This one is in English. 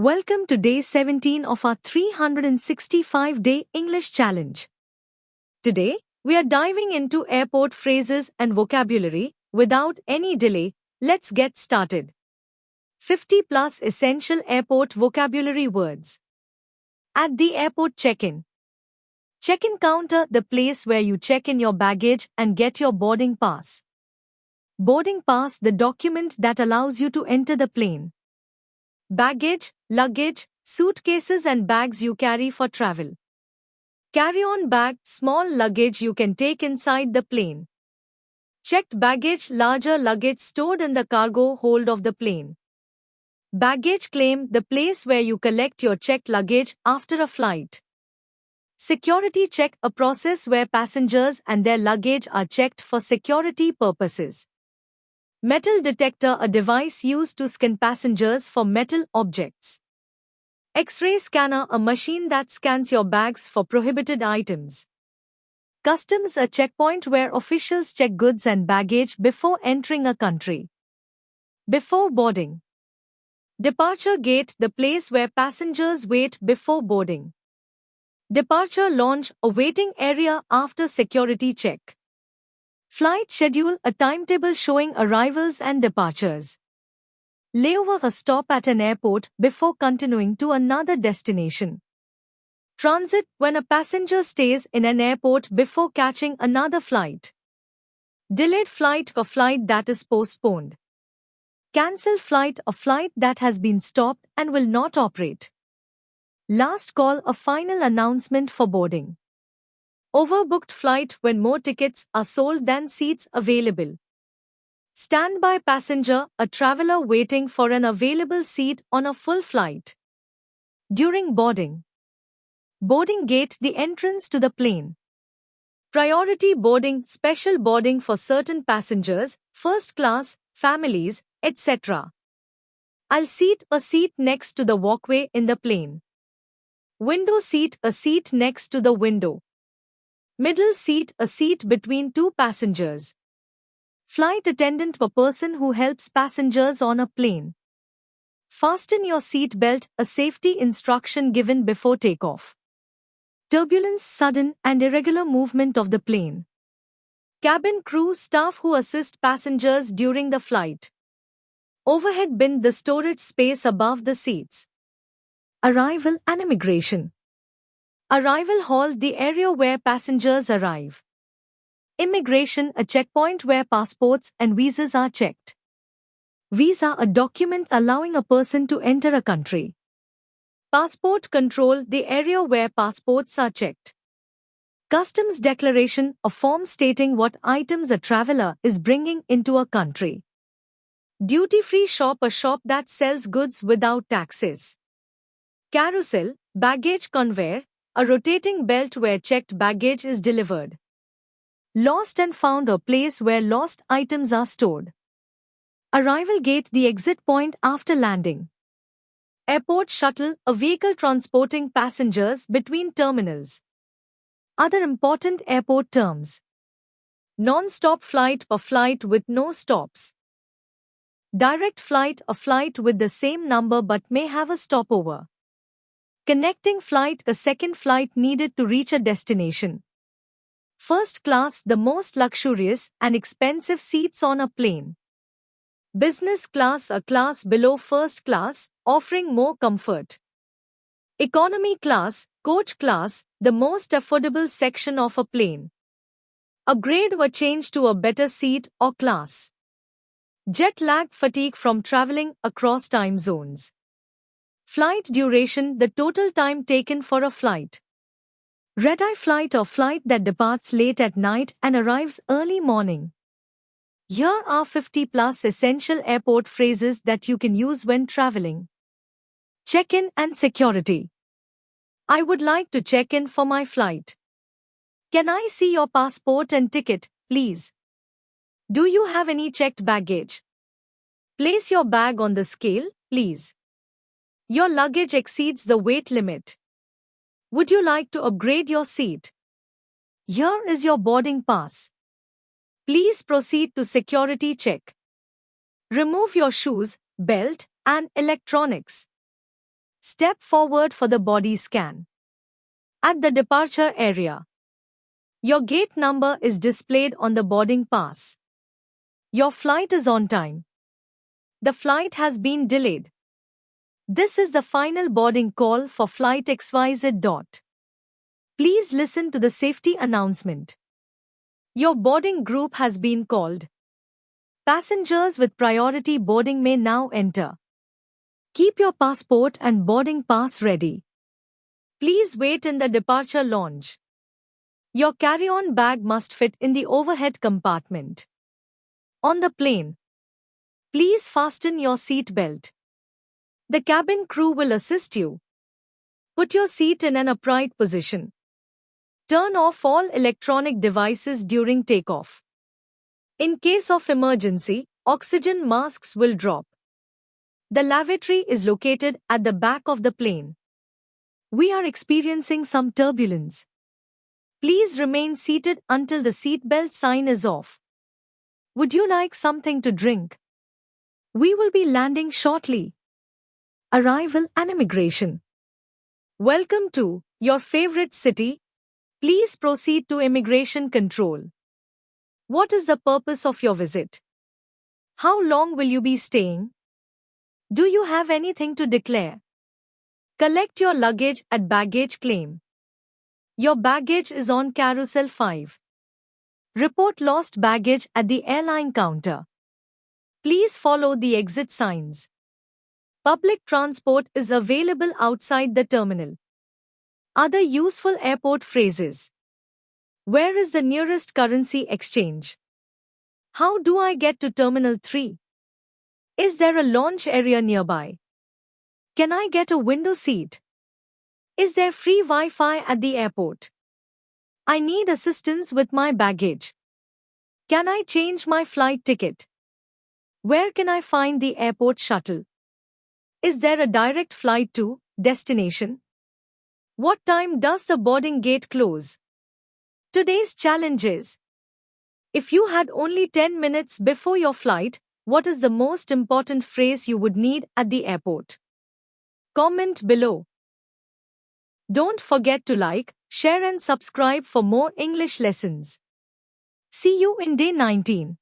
Welcome to day 17 of our 365-day English challenge. Today, we are diving into airport phrases and vocabulary. Without any delay, let's get started. 50 plus essential airport vocabulary words. At the airport check-in. Check-in counter, the place where you check in your baggage and get your boarding pass. Boarding pass, the document that allows you to enter the plane. Baggage, luggage, suitcases and bags you carry for travel. Carry-on bag, small luggage you can take inside the plane. Checked baggage, larger luggage stored in the cargo hold of the plane. Baggage claim, the place where you collect your checked luggage after a flight. Security check, a process where passengers and their luggage are checked for security purposes. Metal detector, a device used to scan passengers for metal objects. X-ray scanner, a machine that scans your bags for prohibited items. Customs, a checkpoint where officials check goods and baggage before entering a country. Before boarding. Departure gate, the place where passengers wait before boarding. Departure lounge, a waiting area after security check. Flight schedule, a timetable showing arrivals and departures. Layover, a stop at an airport before continuing to another destination. Transit, when a passenger stays in an airport before catching another flight. Delayed flight, a flight that is postponed. Cancel flight, a flight that has been stopped and will not operate. Last call, a final announcement for boarding. Overbooked flight, when more tickets are sold than seats available. Standby passenger, a traveler waiting for an available seat on a full flight. During boarding. Boarding gate, the entrance to the plane. Priority boarding, special boarding for certain passengers, first class, families, etc. Aisle seat, a seat next to the walkway in the plane. Window seat, a seat next to the window. Middle seat, a seat between two passengers. Flight attendant, a person who helps passengers on a plane. Fasten your seat belt, a safety instruction given before takeoff. Turbulence, sudden and irregular movement of the plane. Cabin crew, staff who assist passengers during the flight. Overhead bin, the storage space above the seats. Arrival and immigration. Arrival hall, the area where passengers arrive. Immigration, a checkpoint where passports and visas are checked. Visa, a document allowing a person to enter a country. Passport control, the area where passports are checked. Customs declaration, a form stating what items a traveler is bringing into a country. Duty-free shop, a shop that sells goods without taxes. Carousel, baggage conveyor, a rotating belt where checked baggage is delivered. Lost and found, a place where lost items are stored. Arrival gate, the exit point after landing. Airport shuttle, a vehicle transporting passengers between terminals. Other important airport terms. Non-stop flight, a flight with no stops. Direct flight, a flight with the same number but may have a stopover. Connecting flight, a second flight needed to reach a destination. First class, the most luxurious and expensive seats on a plane. Business class, a class below first class, offering more comfort. Economy class, coach class, the most affordable section of a plane. Upgrade or change to a better seat or class. Jet lag, fatigue from traveling across time zones. Flight duration, the total time taken for a flight. Red-eye flight, or flight that departs late at night and arrives early morning. Here are 50 plus essential airport phrases that you can use when traveling. Check-in and security. I would like to check in for my flight. Can I see your passport and ticket, please? Do you have any checked baggage? Place your bag on the scale, please. Your luggage exceeds the weight limit. Would you like to upgrade your seat? Here is your boarding pass. Please proceed to security check. Remove your shoes, belt, and electronics. Step forward for the body scan. At the departure area, your gate number is displayed on the boarding pass. Your flight is on time. The flight has been delayed. This is the final boarding call for flight XYZ. Please listen to the safety announcement. Your boarding group has been called. Passengers with priority boarding may now enter. Keep your passport and boarding pass ready. Please wait in the departure lounge. Your carry-on bag must fit in the overhead compartment. On the plane, please fasten your seat belt. The cabin crew will assist you. Put your seat in an upright position. Turn off all electronic devices during takeoff. In case of emergency, oxygen masks will drop. The lavatory is located at the back of the plane. We are experiencing some turbulence. Please remain seated until the seatbelt sign is off. Would you like something to drink? We will be landing shortly. Arrival and immigration. Welcome to your favorite city. Please proceed to immigration control. What is the purpose of your visit? How long will you be staying? Do you have anything to declare? Collect your luggage at baggage claim. Your baggage is on Carousel 5. Report lost baggage at the airline counter. Please follow the exit signs. Public transport is available outside the terminal. Other useful airport phrases. Where is the nearest currency exchange? How do I get to Terminal 3? Is there a lounge area nearby? Can I get a window seat? Is there free Wi-Fi at the airport? I need assistance with my baggage. Can I change my flight ticket? Where can I find the airport shuttle? Is there a direct flight to destination? What time does the boarding gate close? Today's challenge is: if you had only 10 minutes before your flight, what is the most important phrase you would need at the airport? Comment below. Don't forget to like, share and subscribe for more English lessons. See you in day 19.